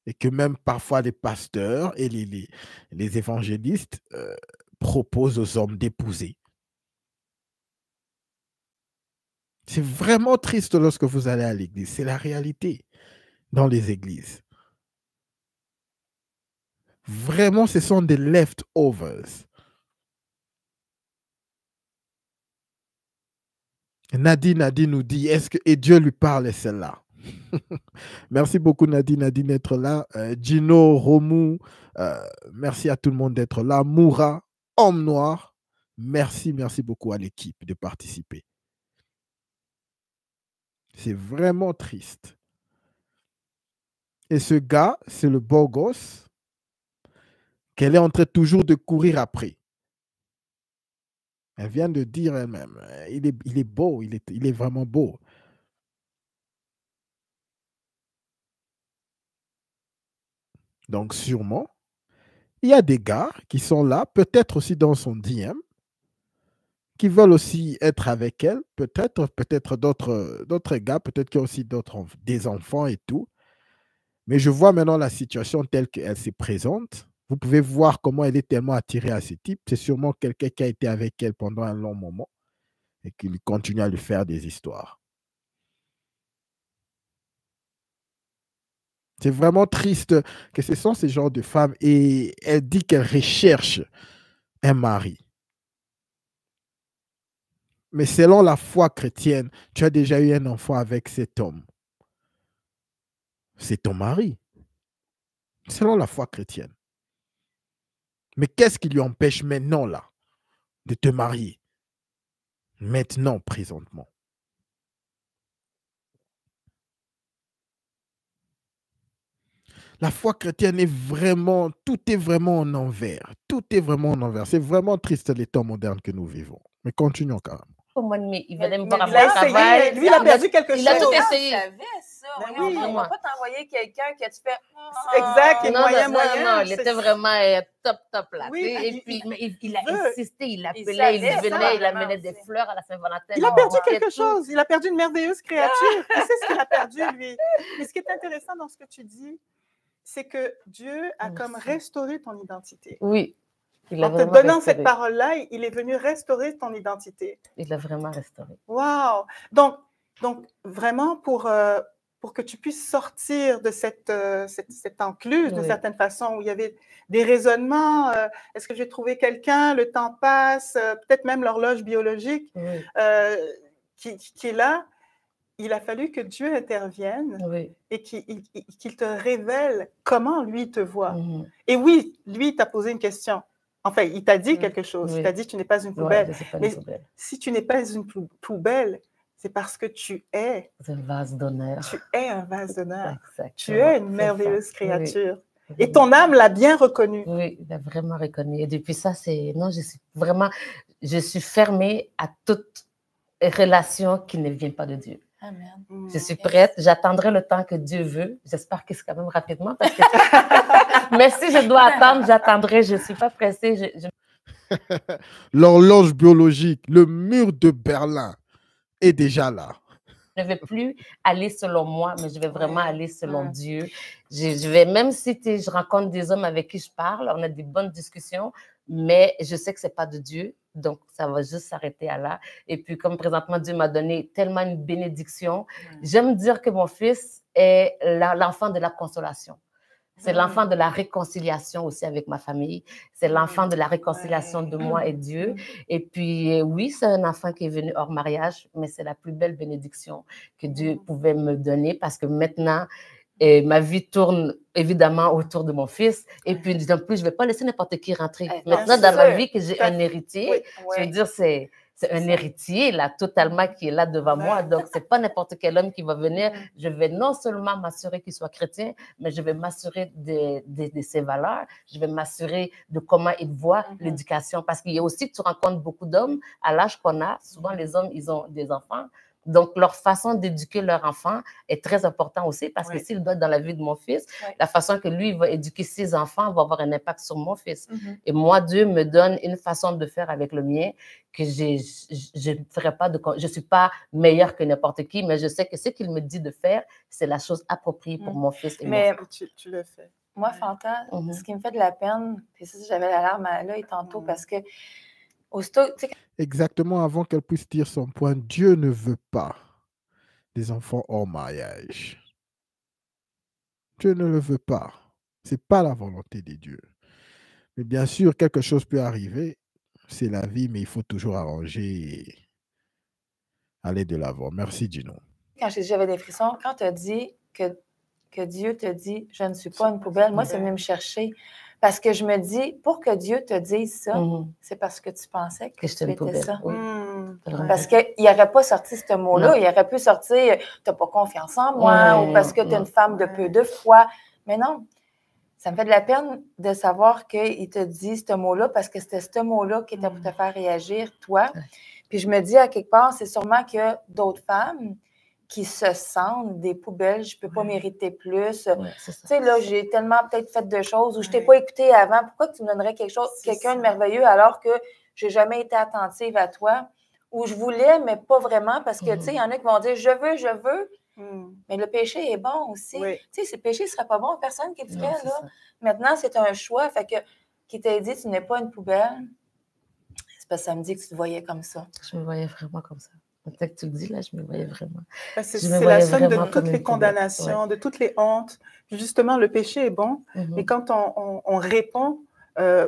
et que même parfois les pasteurs et les évangélistes proposent aux hommes d'épouser. C'est vraiment triste lorsque vous allez à l'église. C'est la réalité dans les églises. Vraiment, ce sont des leftovers. Nadine nous dit, et Dieu lui parle, celle-là. Merci beaucoup Nadine d'être là. Gino, Romou, merci à tout le monde d'être là. Moura, Homme Noir, merci beaucoup à l'équipe de participer. C'est vraiment triste. Et ce gars, c'est le beau gosse qu'elle est en train toujours de courir après. Elle vient de dire elle-même, il est beau, il est vraiment beau. Donc sûrement, il y a des gars qui sont là, peut-être aussi dans son DM, qui veulent aussi être avec elle, peut-être d'autres gars, peut-être qu'il y a aussi des enfants et tout. Mais je vois maintenant la situation telle qu'elle se présente. Vous pouvez voir comment elle est tellement attirée à ce type. C'est sûrement quelqu'un qui a été avec elle pendant un long moment et qui continue à lui faire des histoires. C'est vraiment triste que ce sont ces genres de femmes et elle dit qu'elle recherche un mari. Mais selon la foi chrétienne, tu as déjà eu un enfant avec cet homme. C'est ton mari. Selon la foi chrétienne. Mais qu'est-ce qui lui empêche maintenant, là, de te marier? Maintenant, présentement. La foi chrétienne est vraiment, tout est vraiment en envers. Tout est vraiment en envers. C'est vraiment triste les temps modernes que nous vivons. Mais continuons quand même. Au mois de mai, il venait me voir il a essayé, travail. lui, il a perdu quelque chose. Il a tout essayé. Je savais ça. Oui, on ne va pas t'envoyer quelqu'un que tu fais... Exact, et moyen. Non, il était vraiment top là. Oui, et puis, il a insisté, il appelait, il savait, venait, il amenait des fleurs à la Saint-Valentin. Il a perdu quelque chose. Il a perdu une merveilleuse créature. Tu sais ce qu'il a perdu, lui. Mais ce qui est intéressant dans ce que tu dis, c'est que Dieu a comme restauré ton identité. Oui. En te donnant cette parole-là, il est venu restaurer ton identité. Il l'a vraiment restauré. Wow! Donc vraiment, pour que tu puisses sortir de cette encluse, d'une certaine façon, où il y avait des raisonnements, est-ce que j'ai trouvé quelqu'un, le temps passe, peut-être même l'horloge biologique qui est là, il a fallu que Dieu intervienne et qu'il te révèle comment lui te voit. Et oui, lui t'a posé une question. Enfin, il t'a dit quelque chose. Oui. Il t'a dit tu n'es pas une poubelle. Ouais, je suis pas une Mais poubelle. si tu n'es pas une poubelle, c'est parce que tu es. C'est un vase d'honneur. Tu es un vase d'honneur. Exactement. Tu es une merveilleuse créature. Oui. Et ton âme l'a bien reconnu. Oui, il a vraiment reconnu. Et depuis ça, non, je suis fermée à toute relation qui ne vient pas de Dieu. Amen. Je suis prête. J'attendrai le temps que Dieu veut. J'espère que c'est quand même rapidement. Parce que mais si je dois attendre, j'attendrai. Je ne suis pas pressée. L'horloge biologique, le mur de Berlin est déjà là. Je ne vais plus aller selon moi, mais je vais vraiment aller selon Dieu. Je vais, même si je rencontre des hommes avec qui je parle, on a des bonnes discussions, mais je sais que ce n'est pas de Dieu, donc ça va juste s'arrêter à là. Et puis, comme présentement, Dieu m'a donné tellement une bénédiction, j'aime dire que mon fils est l'enfant de la consolation. C'est l'enfant de la réconciliation aussi avec ma famille. C'est l'enfant de la réconciliation de moi et Dieu. Et puis, oui, c'est un enfant qui est venu hors mariage, mais c'est la plus belle bénédiction que Dieu pouvait me donner parce que maintenant, ma vie tourne évidemment autour de mon fils. Et puis, en plus, je ne vais pas laisser n'importe qui rentrer. Maintenant, dans ma vie, que j'ai un héritier, je veux dire, c'est un héritier là, totalement qui est là devant moi. Donc, ce n'est pas n'importe quel homme qui va venir. Je vais non seulement m'assurer qu'il soit chrétien, mais je vais m'assurer de ses valeurs. Je vais m'assurer de comment il voit l'éducation. Parce qu'il y a aussi que tu rencontres beaucoup d'hommes à l'âge qu'on a. Souvent, les hommes, ils ont des enfants. Donc, leur façon d'éduquer leur enfant est très importante aussi parce que s'il doit être dans la vie de mon fils, la façon que lui va éduquer ses enfants va avoir un impact sur mon fils. Et moi, Dieu me donne une façon de faire avec le mien que je ne ferai pas je ne suis pas meilleure que n'importe qui, mais je sais que ce qu'il me dit de faire, c'est la chose appropriée pour mon fils et mais moi. Tu le fais. Moi, Fanta, ce qui me fait de la peine, puis ça, j'avais la larme à l'œil tantôt parce que aussitôt, exactement avant qu'elle puisse dire son point, Dieu ne veut pas des enfants hors mariage. Dieu ne le veut pas. Ce n'est pas la volonté de Dieu. Mais bien sûr, quelque chose peut arriver. C'est la vie, mais il faut toujours arranger et aller de l'avant. Merci, Gino. Quand j'avais des frissons, quand tu as dit que Dieu te dit « je ne suis pas une poubelle », moi, c'est venu me chercher. Parce que je me dis, pour que Dieu te dise ça, c'est parce que tu pensais que tu étais ça. Oui. Parce qu'il n'aurait pas sorti ce mot-là. Non. Il aurait pu sortir « tu n'as pas confiance en moi » ou « parce que tu es une femme de peu de foi ». Mais non, ça me fait de la peine de savoir qu'il te dit ce mot-là parce que c'était ce mot-là qui était pour te faire réagir, toi. Puis je me dis, à quelque part, c'est sûrement qu'il y a d'autres femmes qui se sentent des poubelles, je ne peux pas mériter plus. Tu sais, là, j'ai tellement peut-être fait de choses ou je ne t'ai pas écouté avant. Pourquoi tu me donnerais quelqu'un de merveilleux alors que je n'ai jamais été attentive à toi? Ou je voulais, mais pas vraiment, parce que, tu sais, il y en a qui vont dire, je veux. Mais le péché est bon aussi. Tu sais, si le péché ne serait pas bon, personne qui le ferait, là. Maintenant, c'est un choix. Fait que, qui t'a dit, tu n'es pas une poubelle, c'est parce que ça me dit que tu te voyais comme ça. Je me voyais vraiment comme ça. Peut-être que tu le dis, là, je me voyais vraiment. C'est la somme de toutes les condamnations, de toutes les hontes. Justement, le péché est bon, mais quand on répond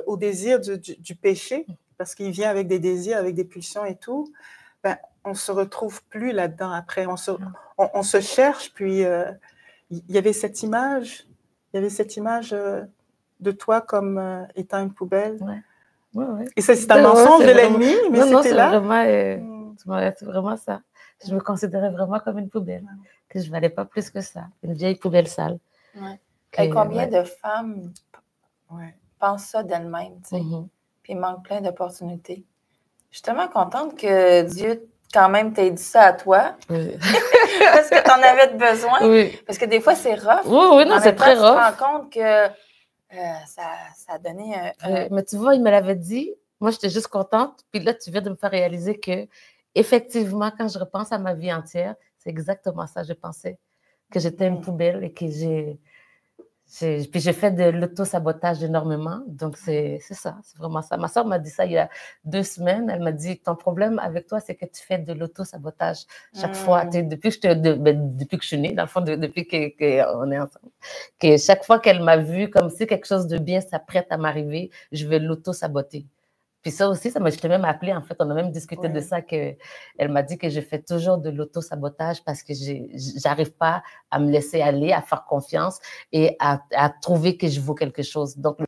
au désir du péché, parce qu'il vient avec des désirs, avec des pulsions et tout, ben, on ne se retrouve plus là-dedans après. On se cherche, puis il y avait cette image de toi comme étant une poubelle. Et c'est un mensonge de l'ennemi, mais c'était là. C'est vraiment ça. Je me considérais vraiment comme une poubelle, que je ne valais pas plus que ça. Une vieille poubelle sale. Et combien de femmes pensent ça d'elles-mêmes, tu sais, puis il manque plein d'opportunités. Je suis tellement contente que Dieu, quand même, t'ait dit ça à toi. Parce que tu en avais besoin. Parce que des fois, c'est rough. Oui, non, c'est très rough. Tu te rends compte que ça a donné mais tu vois, il me l'avait dit. Moi, j'étais juste contente. Puis là, tu viens de me faire réaliser que, effectivement, quand je repense à ma vie entière, c'est exactement ça. Je pensais que j'étais une poubelle et que puis j'ai fait de l'auto-sabotage énormément. Donc, c'est ça. C'est vraiment ça. Ma soeur m'a dit ça il y a 2 semaines. Elle m'a dit, ton problème avec toi, c'est que tu fais de l'auto-sabotage chaque fois. Depuis que je suis née, dans le fond, depuis qu'on est ensemble. Que chaque fois qu'elle m'a vue comme si quelque chose de bien s'apprête à m'arriver, je vais l'auto-saboter. Puis ça aussi, je t'ai même appelé, en fait, on a même discuté de ça, qu'elle m'a dit que je fais toujours de l'auto-sabotage parce que j'arrive pas à me laisser aller, à faire confiance et à trouver que je vaux quelque chose. Donc,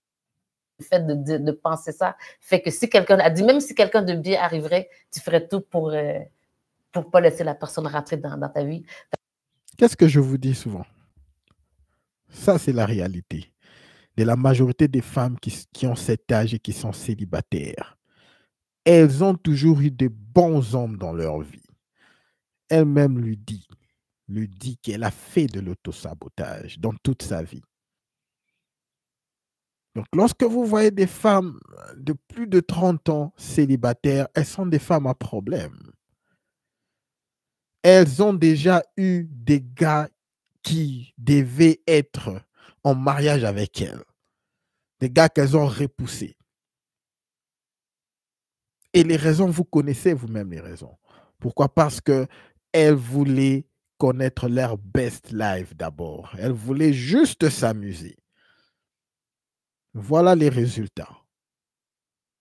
fait de penser ça fait que si quelqu'un a dit, même si quelqu'un de bien arriverait, tu ferais tout pour pas laisser la personne rentrer dans ta vie. Qu'est-ce que je vous dis souvent? Ça, c'est la réalité de la majorité des femmes qui ont cet âge et qui sont célibataires. Elles ont toujours eu de bons hommes dans leur vie. Elle-même lui dit qu'elle a fait de l'autosabotage dans toute sa vie. Donc, lorsque vous voyez des femmes de plus de 30 ans célibataires, elles sont des femmes à problème. Elles ont déjà eu des gars qui devaient être en mariage avec elles. Des gars qu'elles ont repoussés. Et les raisons, vous connaissez vous-même les raisons. Pourquoi? Parce qu'elles voulaient connaître leur best life d'abord. Elles voulaient juste s'amuser. Voilà les résultats.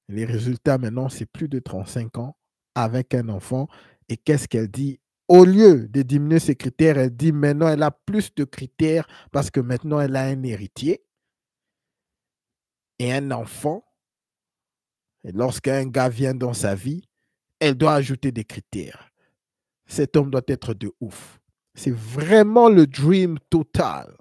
Les résultats maintenant, c'est plus de 35 ans avec un enfant. Et qu'est-ce qu'elle dit? Au lieu de diminuer ses critères, elle dit maintenant elle a plus de critères parce que maintenant elle a un héritier et un enfant. Et lorsqu'un gars vient dans sa vie, elle doit ajouter des critères. Cet homme doit être de ouf. C'est vraiment le dream total.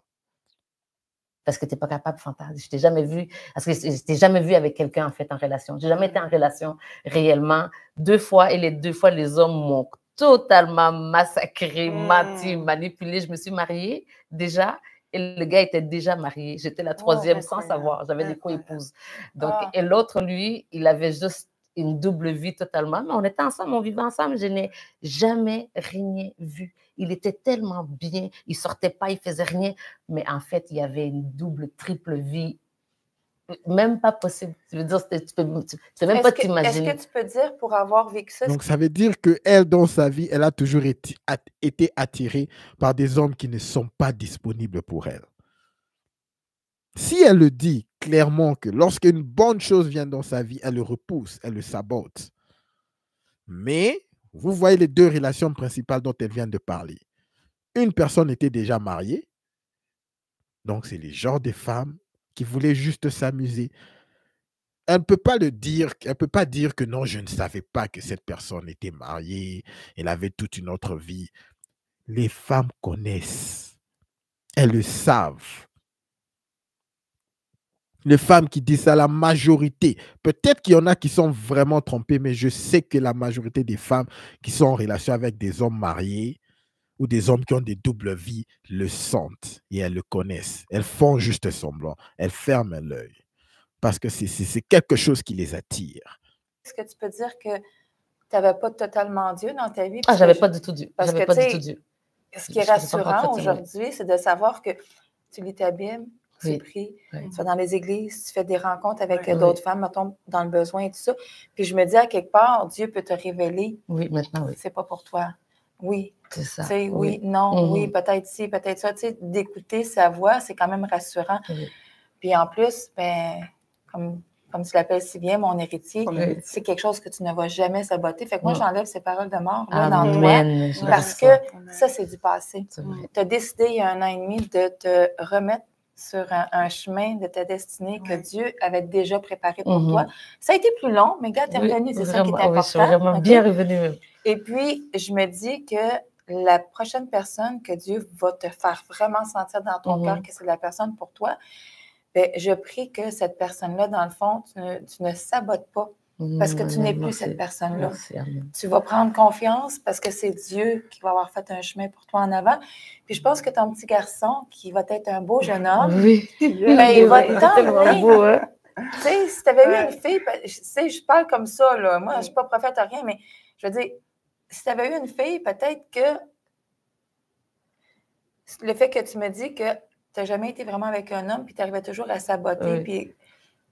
Parce que tu n'es pas capable, Fanta. Je t'ai jamais vu, parce que je t'ai jamais vu avec quelqu'un en fait en relation. J'ai jamais été en relation réellement 2 fois et les 2 fois les hommes m'ont totalement massacré, menti, manipulé. Je me suis mariée déjà et le gars était déjà marié. J'étais la 3e sans savoir. J'avais des co-épouses. Donc, et l'autre, lui, il avait juste une double vie totalement. Mais on était ensemble, on vivait ensemble. Je n'ai jamais rien vu. Il était tellement bien. Il ne sortait pas, il ne faisait rien. Mais en fait, il y avait une double, triple vie. Même pas possible. Tu veux dire, tu peux même pas t'imaginer. Est-ce que tu peux dire, pour avoir vécu ça... Donc, ça veut dire qu'elle, dans sa vie, elle a toujours été attirée par des hommes qui ne sont pas disponibles pour elle. Si elle le dit clairement que lorsqu'une bonne chose vient dans sa vie, elle le repousse, elle le sabote. Mais, vous voyez les 2 relations principales dont elle vient de parler. Une personne était déjà mariée. Donc, c'est les genres de femmes qui voulaient juste s'amuser. Elle ne peut pas le dire, elle ne peut pas dire que non, je ne savais pas que cette personne était mariée, elle avait toute une autre vie. Les femmes connaissent, elles le savent. Les femmes qui disent ça, la majorité, peut-être qu'il y en a qui sont vraiment trompées, mais je sais que la majorité des femmes qui sont en relation avec des hommes mariés ou des hommes qui ont des doubles vies le sentent et elles le connaissent. Elles font juste semblant, elles ferment l'œil. Parce que c'est quelque chose qui les attire. Est-ce que tu peux dire que tu n'avais pas totalement Dieu dans ta vie? Ah, j'avais pas du tout Dieu. Parce que, pas du tout Dieu. Ce qui est rassurant aujourd'hui, c'est de savoir que tu lis ta Bible, tu pries, tu vas dans les églises, tu fais des rencontres avec d'autres femmes, mettons, dans le besoin et tout ça. Puis je me dis, à quelque part, Dieu peut te révéler. Oui, maintenant, oui. C'est pas pour toi. Oui. C'est ça. Oui, non, oui, peut-être ci, peut-être ça. D'écouter sa voix, c'est quand même rassurant. Oui. Puis en plus, ben, comme tu l'appelles si bien, mon héritier, c'est quelque chose que tu ne vas jamais saboter. Fait que moi, j'enlève ces paroles de mort là, dans toi, parce que ça, c'est du passé. Tu as décidé il y a 1 an et demi de te remettre sur un chemin de ta destinée que Dieu avait déjà préparé pour toi. Ça a été plus long, mais gars, tu es revenu, c'est ça qui est important. Oui, je suis vraiment bien revenue. Et puis, je me dis que la prochaine personne que Dieu va te faire vraiment sentir dans ton cœur que c'est la personne pour toi, bien, je prie que cette personne-là, dans le fond, tu ne sabotes pas parce que tu n'es plus cette personne-là. Tu vas prendre confiance parce que c'est Dieu qui va avoir fait un chemin pour toi en avant. Puis je pense que ton petit garçon, qui va être un beau jeune homme, ben, il va t'emmener. Tu sais, si tu avais eu une fille, tu sais, je parle comme ça, là. Moi, je ne suis pas prophète à rien, mais je veux dire, si tu avais eu une fille, peut-être que le fait que tu me dis que tu n'as jamais été vraiment avec un homme, puis tu arrivais toujours à saboter, puis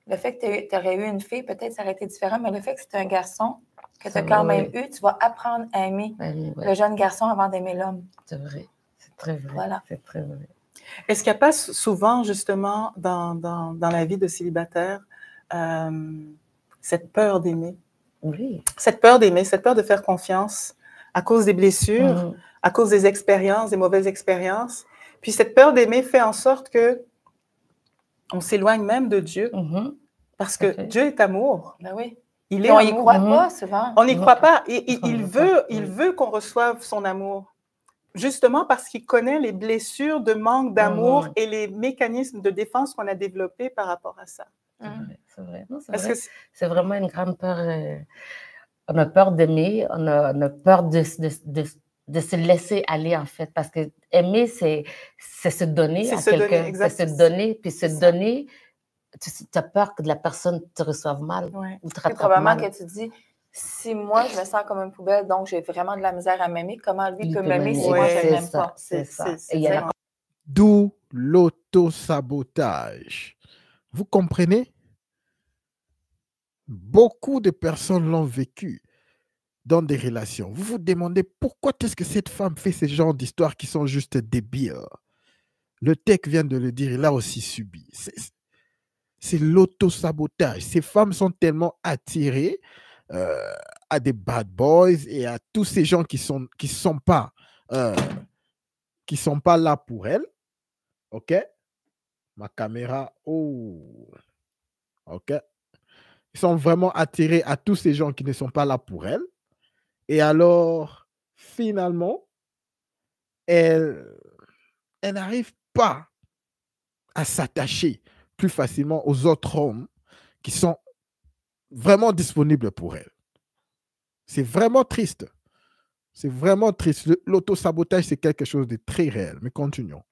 le fait que tu aurais eu une fille, peut-être ça aurait été différent, mais le fait que c'est un garçon que tu as quand même eu, tu vas apprendre à aimer le jeune garçon avant d'aimer l'homme. C'est vrai, c'est très vrai. Voilà. C'est très vrai. Est-ce qu'il n'y a pas souvent, justement, dans la vie de célibataire, cette peur d'aimer? Oui. Cette peur d'aimer, cette peur de faire confiance à cause des blessures, à cause des expériences, des mauvaises expériences. Puis cette peur d'aimer fait en sorte que on s'éloigne même de Dieu Parce que Dieu est amour. Ben oui. Il est on amour. n'y croit pas souvent. On n'y croit pas. Il veut qu'on reçoive son amour. Justement parce qu'il connaît les blessures de manque d'amour et les mécanismes de défense qu'on a développés par rapport à ça. C'est vrai. C'est vraiment une grande peur. On a peur d'aimer, on a peur de se laisser aller, en fait. Parce que aimer, c'est se donner à quelqu'un. C'est se donner, puis se donner, tu as peur que la personne te reçoive mal ou te rattrape probablement mal. Que tu dis, si moi, je me sens comme une poubelle, donc j'ai vraiment de la misère à m'aimer, comment lui peut m'aimer si moi, je ne l'aime pas? C'est ça. D'où l'auto-sabotage. Vous comprenez? Beaucoup de personnes l'ont vécu dans des relations. Vous vous demandez pourquoi est-ce que cette femme fait ce genre d'histoires qui sont juste débiles. Le tech vient de le dire, il a aussi subi. C'est l'auto-sabotage. Ces femmes sont tellement attirées à des bad boys et à tous ces gens qui sont pas là pour elles. OK? Ma caméra. Oh. OK? Ils sont vraiment attirés à tous ces gens qui ne sont pas là pour elles. Et alors, finalement, elle n'arrive pas à s'attacher plus facilement aux autres hommes qui sont vraiment disponibles pour elle. C'est vraiment triste. C'est vraiment triste. L'auto-sabotage, c'est quelque chose de très réel. Mais continuons.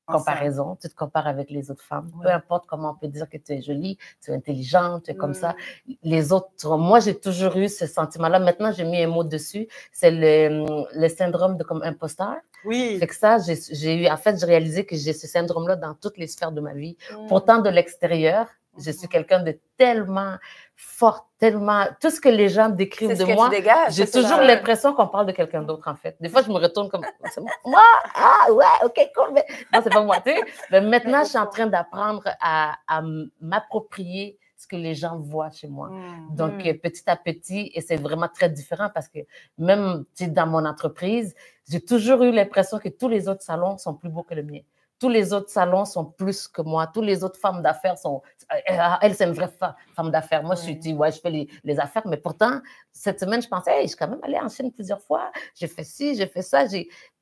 Comparaison, tu te compares avec les autres femmes. Peu importe comment on peut dire que tu es jolie, tu es intelligente, tu es comme ça. Les autres, moi, j'ai toujours eu ce sentiment-là. Maintenant, j'ai mis un mot dessus. C'est le syndrome de comme imposteur. Oui. Fait que ça, j'ai réalisé que j'ai ce syndrome-là dans toutes les sphères de ma vie. Pourtant, de l'extérieur, je suis quelqu'un de tellement forte, tellement... Tout ce que les gens décrivent de moi, j'ai toujours l'impression qu'on parle de quelqu'un d'autre, en fait. Des fois, je me retourne comme... Moi? Ah, ouais, OK, cool. Mais... Non, c'est pas moi, tu sais. Mais maintenant, je suis en train d'apprendre à m'approprier ce que les gens voient chez moi. Donc, petit à petit, et c'est vraiment très différent parce que même dans mon entreprise, j'ai toujours eu l'impression que tous les autres salons sont plus beaux que le mien. Tous les autres salons sont plus que moi. Tous les autres femmes d'affaires sont... Elle, c'est une vraie femme d'affaires. Moi, je fais les affaires. Mais pourtant, cette semaine, je pensais, hey, je suis quand même allée en Chine plusieurs fois. J'ai fait ci, j'ai fait ça.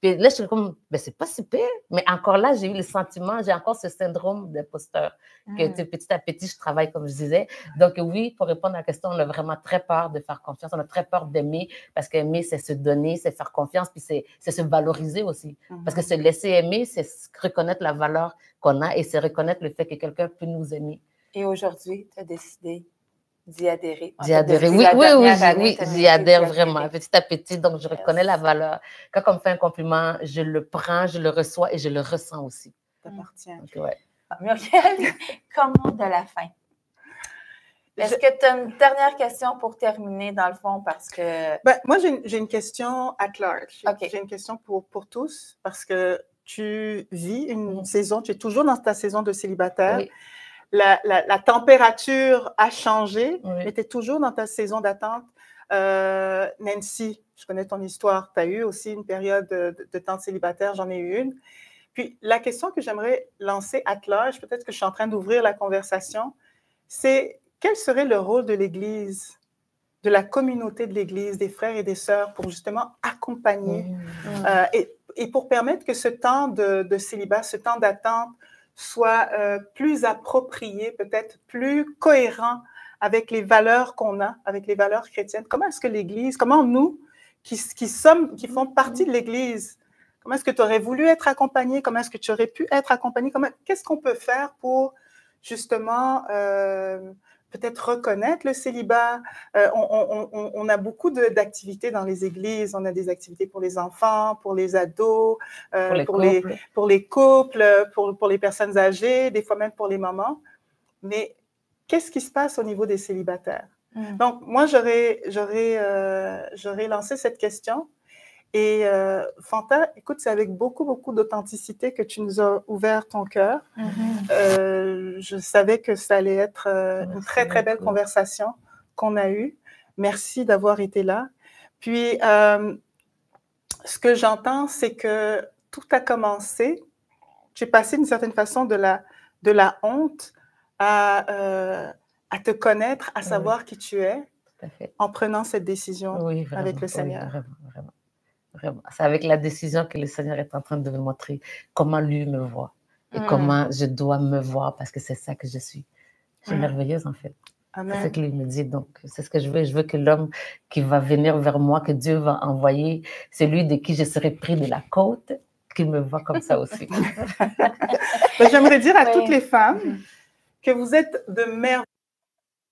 Puis là, je suis comme, ben, c'est pas si pire. Mais encore là, j'ai eu le sentiment, j'ai encore ce syndrome d'imposteur. Que petit à petit, je travaille, comme je disais. Donc oui, pour répondre à la question, on a vraiment très peur de faire confiance. On a très peur d'aimer parce qu'aimer, c'est se donner, c'est faire confiance, puis c'est se valoriser aussi. Parce que se laisser aimer, c'est reconnaître la valeur qu'on a et c'est reconnaître le fait que quelqu'un peut nous aimer. Et aujourd'hui, tu as décidé d'y adhérer. D'y adhérer, oui, j'y adhère vraiment, petit à petit. Donc, je reconnais la valeur. Quand on me fait un compliment, je le prends, je le reçois et je le ressens aussi. Ça t'appartient. Ouais. Muriel, comment de la fin? Est-ce que tu as une dernière question pour terminer, dans le fond, parce que... Ben, moi, j'ai une question at large. Okay. J'ai une question pour tous, parce que tu vis une saison, tu es toujours dans ta saison de célibataire. Oui. La température a changé, mais tu es toujours dans ta saison d'attente. Nancy, je connais ton histoire. Tu as eu aussi une période de temps de célibataire, j'en ai eu une. Puis la question que j'aimerais lancer at large, peut-être que je suis en train d'ouvrir la conversation, c'est quel serait le rôle de l'Église, de la communauté de l'Église, des frères et des sœurs, pour justement accompagner et pour permettre que ce temps de célibat, ce temps d'attente soit plus approprié, peut-être plus cohérent avec les valeurs qu'on a, avec les valeurs chrétiennes. Comment est-ce que l'Église, comment nous, qui font partie de l'Église, comment est-ce que tu aurais voulu être accompagné? Comment est-ce que tu aurais pu être accompagné? Qu'est-ce qu'on peut faire pour justement peut-être reconnaître le célibat? On a beaucoup d'activités dans les églises. On a des activités pour les enfants, pour les ados, pour les couples, pour les personnes âgées, des fois même pour les mamans. Mais qu'est-ce qui se passe au niveau des célibataires? Donc, moi, j'aurais lancé cette question. Et Fanta, écoute, c'est avec beaucoup d'authenticité que tu nous as ouvert ton cœur. Je savais que ça allait être une très belle conversation qu'on a eue. Merci d'avoir été là. Puis, ce que j'entends, c'est que tout a commencé. Tu es passé d'une certaine façon de la honte à à te connaître, à savoir qui tu es, en prenant cette décision vraiment, avec le Seigneur. Vraiment. C'est avec la décision que le Seigneur est en train de me montrer comment lui me voit et comment je dois me voir, parce que c'est ça que je suis. Je suis merveilleuse, en fait. C'est ce qu'il me dit. Donc, c'est ce que je veux. Je veux que l'homme qui va venir vers moi, que Dieu va envoyer, celui de qui je serai pris de la côte, qu'il me voit comme ça aussi. J'aimerais dire à toutes les femmes que vous êtes de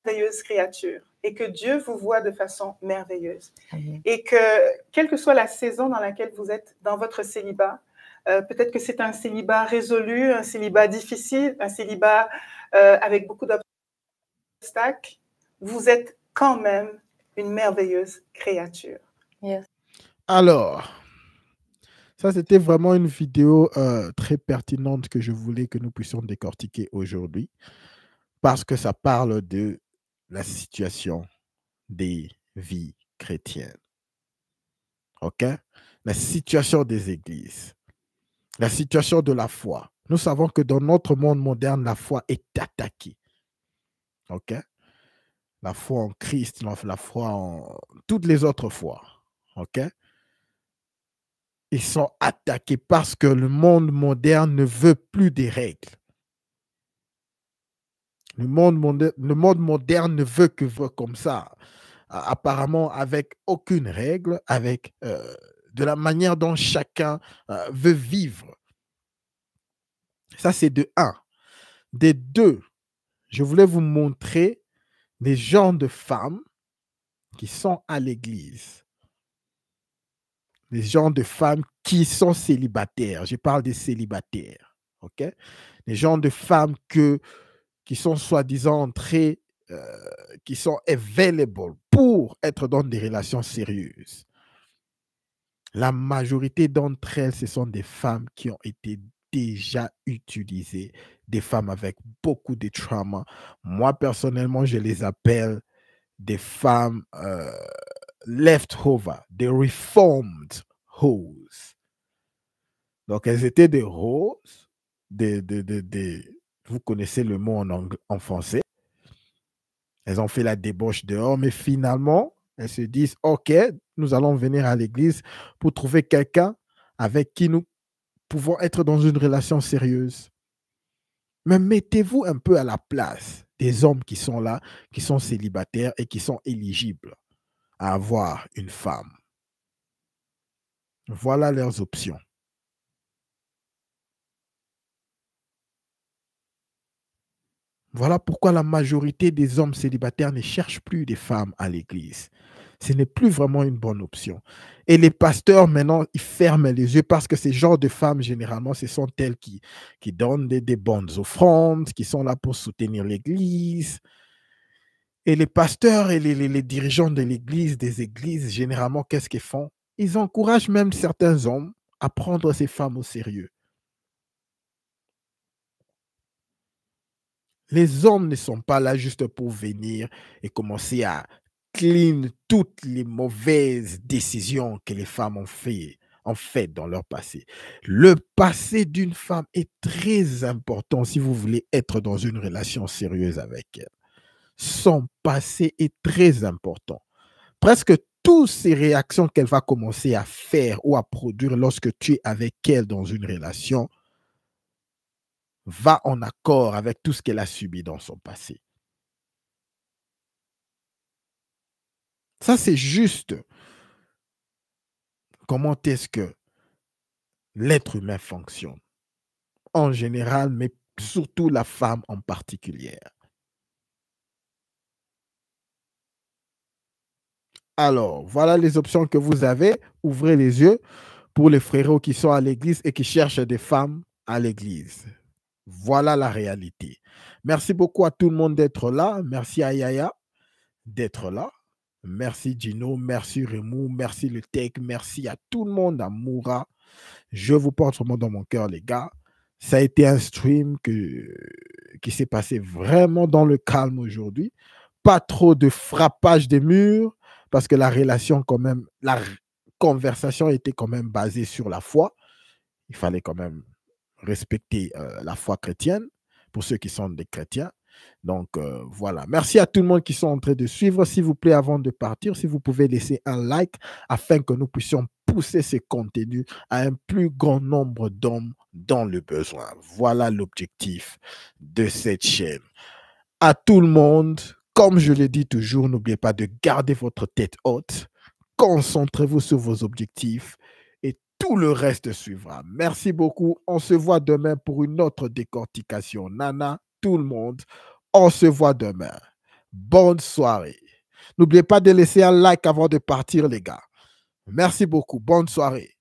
merveilleuses créatures et que Dieu vous voit de façon merveilleuse. Et que, quelle que soit la saison dans laquelle vous êtes dans votre célibat, peut-être que c'est un célibat résolu, un célibat difficile, un célibat avec beaucoup d'obstacles, vous êtes quand même une merveilleuse créature. Yes. Alors, ça c'était vraiment une vidéo très pertinente que je voulais que nous puissions décortiquer aujourd'hui, parce que ça parle de la situation des vies chrétiennes. OK? La situation des églises, la situation de la foi. Nous savons que dans notre monde moderne, la foi est attaquée. OK? La foi en Christ, la foi en toutes les autres foi. OK? Ils sont attaqués parce que le monde moderne ne veut plus des règles. Le monde moderne ne veut que comme ça. Apparemment, avec aucune règle, avec de la manière dont chacun veut vivre. Ça, c'est de un. De deux, je voulais vous montrer des genres de femmes qui sont à l'église. Des genres de femmes qui sont célibataires. Je parle des célibataires. OK? Des genres de femmes qui sont soi-disant qui sont available pour être dans des relations sérieuses. La majorité d'entre elles, ce sont des femmes qui ont été déjà utilisées, des femmes avec beaucoup de trauma. Moi, personnellement, je les appelle des femmes leftover, des reformed hoes. Donc, elles étaient des hoes, vous connaissez le mot en français. Elles ont fait la débauche dehors, mais finalement, elles se disent, OK, nous allons venir à l'église pour trouver quelqu'un avec qui nous pouvons être dans une relation sérieuse. Mais mettez-vous un peu à la place des hommes qui sont là, qui sont célibataires et qui sont éligibles à avoir une femme. Voilà leurs options. Voilà pourquoi la majorité des hommes célibataires ne cherchent plus des femmes à l'église. Ce n'est plus vraiment une bonne option. Et les pasteurs, maintenant, ils ferment les yeux parce que ces genres de femmes, généralement, ce sont elles qui donnent des bonnes offrandes, qui sont là pour soutenir l'église. Et les pasteurs et les dirigeants de l'église, des églises, généralement, qu'est-ce qu'ils font? Ils encouragent même certains hommes à prendre ces femmes au sérieux. Les hommes ne sont pas là juste pour venir et commencer à clean toutes les mauvaises décisions que les femmes ont fait dans leur passé. Le passé d'une femme est très important si vous voulez être dans une relation sérieuse avec elle. Son passé est très important. Presque toutes ces réactions qu'elle va commencer à faire ou à produire lorsque tu es avec elle dans une relation va en accord avec tout ce qu'elle a subi dans son passé. Ça, c'est juste comment est-ce que l'être humain fonctionne en général, mais surtout la femme en particulier. Alors, voilà les options que vous avez. Ouvrez les yeux pour les frérots qui sont à l'église et qui cherchent des femmes à l'église. Voilà la réalité. Merci beaucoup à tout le monde d'être là. Merci à Yaya d'être là. Merci Gino, merci Remou, merci le Tech, merci à tout le monde, à Moura. Je vous porte vraiment dans mon cœur, les gars. Ça a été un stream qui s'est passé vraiment dans le calme aujourd'hui. Pas trop de frappage des murs, parce que la relation quand même, la conversation était quand même basée sur la foi. Il fallait quand même respecter la foi chrétienne pour ceux qui sont des chrétiens. Donc, voilà. Merci à tout le monde qui sont en train de suivre. S'il vous plaît, avant de partir, si vous pouvez laisser un like afin que nous puissions pousser ces contenus à un plus grand nombre d'hommes dans le besoin. Voilà l'objectif de cette chaîne. À tout le monde, comme je le dis toujours, n'oubliez pas de garder votre tête haute. Concentrez-vous sur vos objectifs et tout le reste suivra. Merci beaucoup. On se voit demain pour une autre décortication. Nana, tout le monde, on se voit demain. Bonne soirée. N'oubliez pas de laisser un like avant de partir, les gars. Merci beaucoup. Bonne soirée.